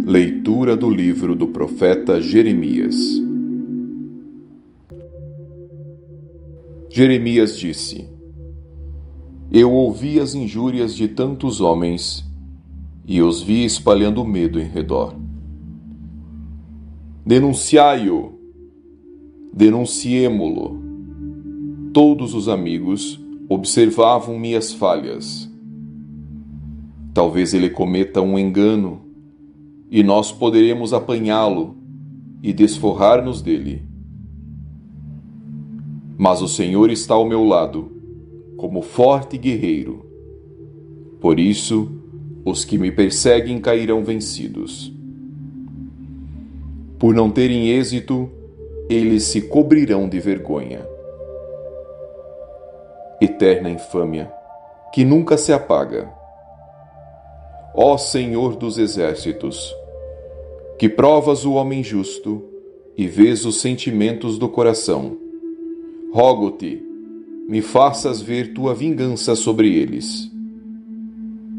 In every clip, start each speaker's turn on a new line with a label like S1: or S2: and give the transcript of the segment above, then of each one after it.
S1: Leitura do livro do profeta Jeremias. Jeremias disse: Eu ouvi as injúrias de tantos homens e os vi espalhando medo em redor. Denunciai-o, denunciemo-lo. Todos os amigos observavam minhas falhas. Talvez ele cometa um engano e nós poderemos apanhá-lo e desforrar-nos dele. Mas o Senhor está ao meu lado, como forte guerreiro. Por isso, os que me perseguem cairão vencidos. Por não terem êxito, eles se cobrirão de vergonha. Eterna infâmia, que nunca se apaga. Ó Senhor dos exércitos, que provas o homem justo e vês os sentimentos do coração, rogo-te, me faças ver tua vingança sobre eles,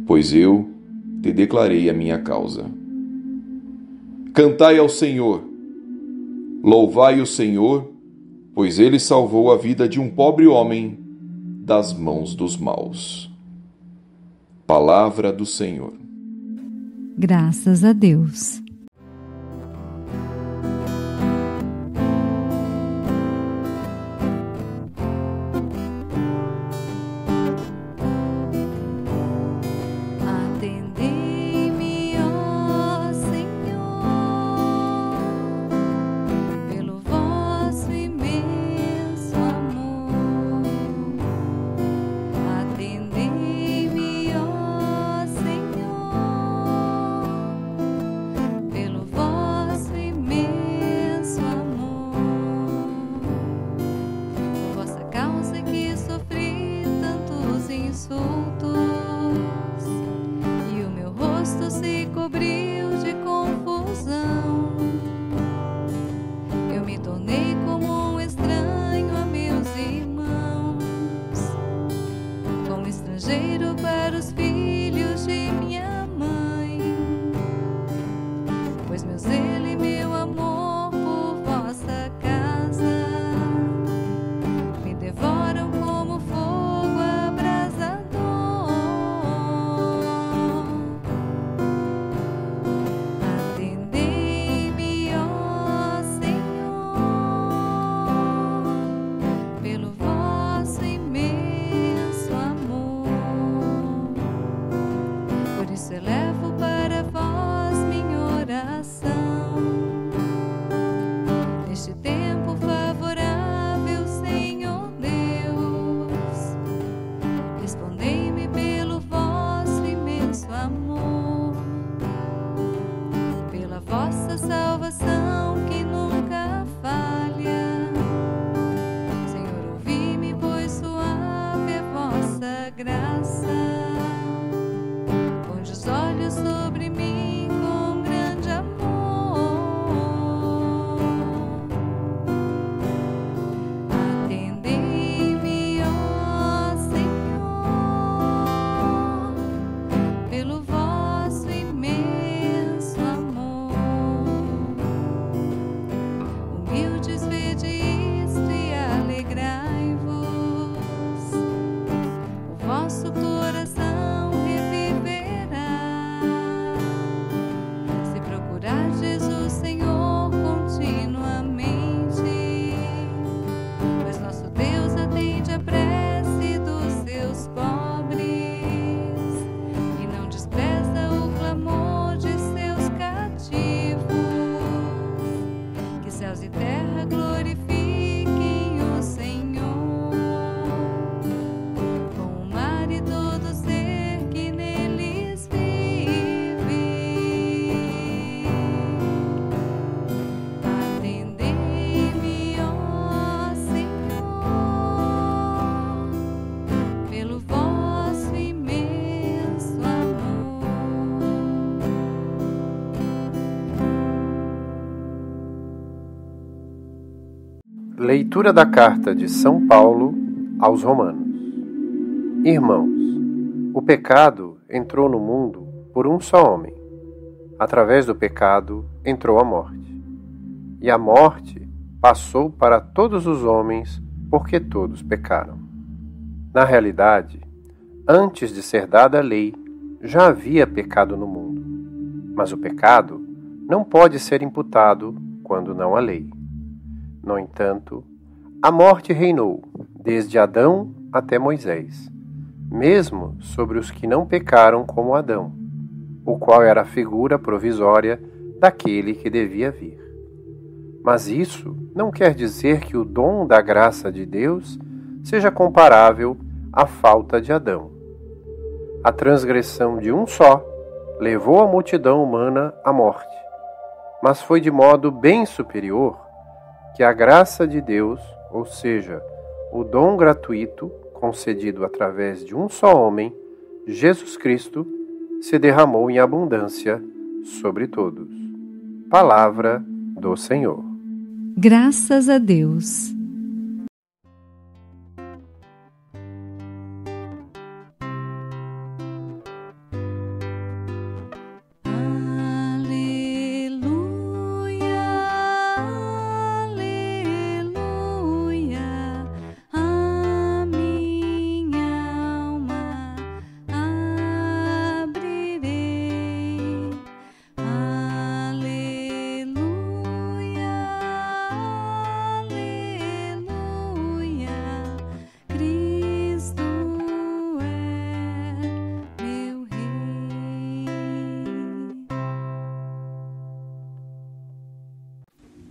S1: pois eu te declarei a minha causa. Cantai ao Senhor, louvai o Senhor, pois ele salvou a vida de um pobre homem das mãos dos maus. Palavra do Senhor.
S2: Graças a Deus.
S3: Para os filhos de minha mãe, pois meu zelo e meu amor por vossa casa me devoram como fogo abrasador. Atendei-me, ó Senhor, pelo vosso imenso amor. Por isso elevo para vós minha oração. Neste tempo favorável, Senhor Deus, respondei-me pelo vosso imenso amor, pela vossa salvação que nunca falha. Senhor, ouvi-me, pois suave é vossa graça. Olhos sobre mim com grande amor. Atendei-me, ó Senhor, pelo vosso imenso amor. Humildes, vede isto e alegrai-vos. O vosso coração Jesus, Senhor, continuamente, pois nosso Deus atende a prece dos seus pobres e não despreza o clamor de seus cativos. Que céus e terra glorifiquem o Senhor, com o mar e todo ser que neles vive.
S4: Leitura da carta de São Paulo aos Romanos. Irmãos, o pecado entrou no mundo por um só homem, através do pecado, entrou a morte. E a morte passou para todos os homens, porque todos pecaram. Na realidade, antes de ser dada a lei, já havia pecado no mundo. Mas o pecado não pode ser imputado quando não há lei. No entanto, a morte reinou, desde Adão até Moisés, mesmo sobre os que não pecaram como Adão, o qual era a figura provisória daquele que devia vir. Mas isso não quer dizer que o dom da graça de Deus seja comparável à falta de Adão. A transgressão de um só levou a multidão humana à morte, mas foi de modo bem superior que a graça de Deus, ou seja, o dom gratuito concedido através de um só homem, Jesus Cristo, se derramou em abundância sobre todos. Palavra do Senhor.
S2: Graças a Deus.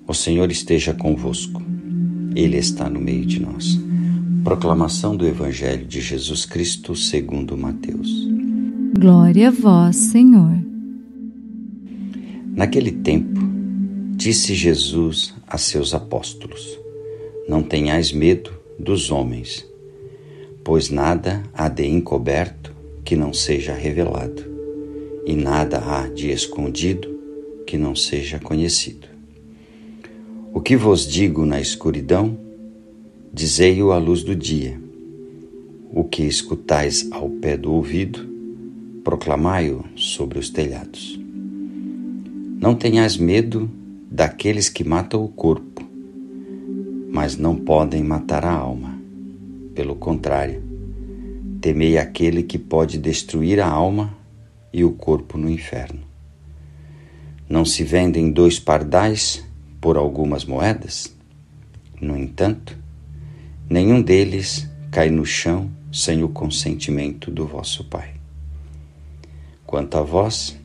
S5: O Senhor esteja convosco. Ele está no meio de nós. Proclamação do Evangelho de Jesus Cristo segundo Mateus.
S2: Glória a vós, Senhor.
S5: Naquele tempo, disse Jesus a seus apóstolos: Não tenhais medo dos homens, pois nada há de encoberto que não seja revelado, e nada há de escondido que não seja conhecido. O que vos digo na escuridão, dizei-o à luz do dia. O que escutais ao pé do ouvido, proclamai-o sobre os telhados. Não tenhais medo daqueles que matam o corpo, mas não podem matar a alma. Pelo contrário, temei aquele que pode destruir a alma e o corpo no inferno. Não se vendem 2 pardais por algumas moedas? No entanto, nenhum deles cai no chão sem o consentimento do vosso Pai. Quanto a vós,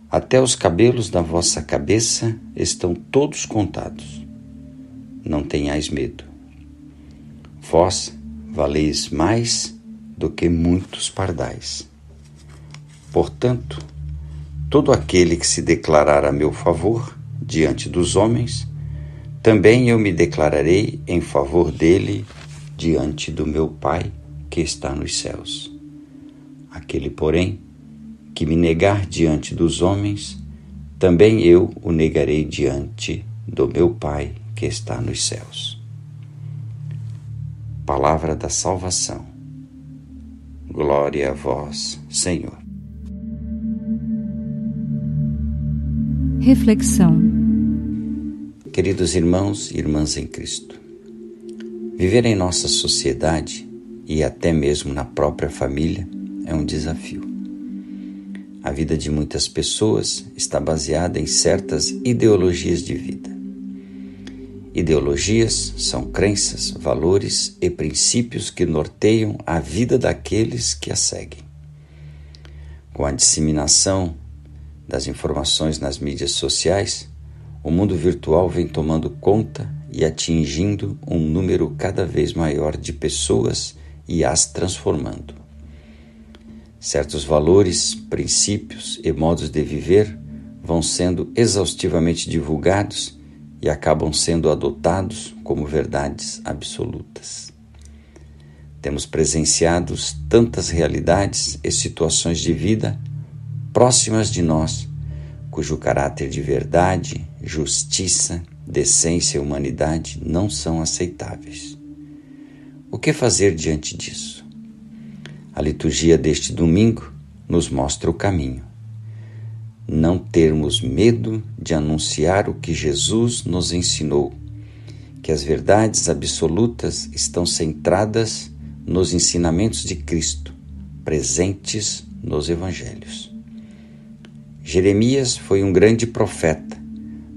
S5: até os cabelos da vossa cabeça estão todos contados. Não tenhais medo. Vós valeis mais do que muitos pardais. Portanto, todo aquele que se declarar a meu favor diante dos homens, também eu me declararei em favor dele diante do meu Pai que está nos céus. Aquele, porém, que me negar diante dos homens, também eu o negarei diante do meu Pai que está nos céus. Palavra da salvação. Glória a vós, Senhor.
S2: Reflexão.
S5: Queridos irmãos e irmãs em Cristo, viver em nossa sociedade e até mesmo na própria família é um desafio. A vida de muitas pessoas está baseada em certas ideologias de vida. Ideologias são crenças, valores e princípios que norteiam a vida daqueles que a seguem. Com a disseminação das informações nas mídias sociais, o mundo virtual vem tomando conta e atingindo um número cada vez maior de pessoas e as transformando. Certos valores, princípios e modos de viver vão sendo exaustivamente divulgados e acabam sendo adotados como verdades absolutas. Temos presenciado tantas realidades e situações de vida próximas de nós, cujo caráter de verdade, justiça, decência e humanidade não são aceitáveis. O que fazer diante disso? A liturgia deste domingo nos mostra o caminho. não termos medo de anunciar o que Jesus nos ensinou, que as verdades absolutas estão centradas nos ensinamentos de Cristo, presentes nos Evangelhos. Jeremias foi um grande profeta,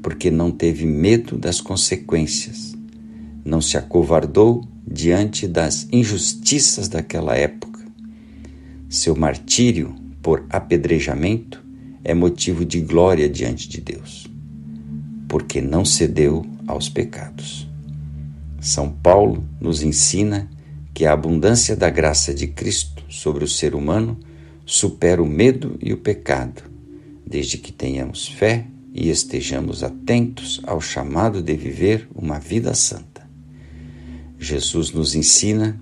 S5: porque não teve medo das consequências, não se acovardou diante das injustiças daquela época. Seu martírio por apedrejamento é motivo de glória diante de Deus, porque não cedeu aos pecados. São Paulo nos ensina que a abundância da graça de Cristo sobre o ser humano supera o medo e o pecado, desde que tenhamos fé e estejamos atentos ao chamado de viver uma vida santa. Jesus nos ensina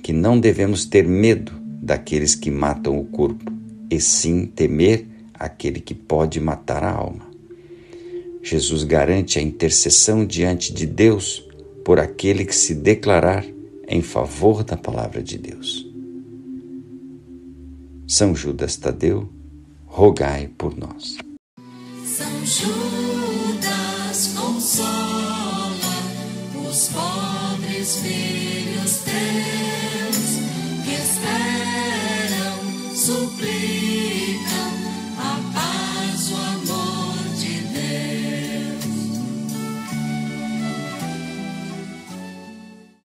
S5: que não devemos ter medo daqueles que matam o corpo, e sim temer aquele que pode matar a alma. Jesus garante a intercessão diante de Deus por aquele que se declarar em favor da palavra de Deus. São Judas Tadeu, rogai por nós.
S3: São Judas, consola os pobres filhos teus.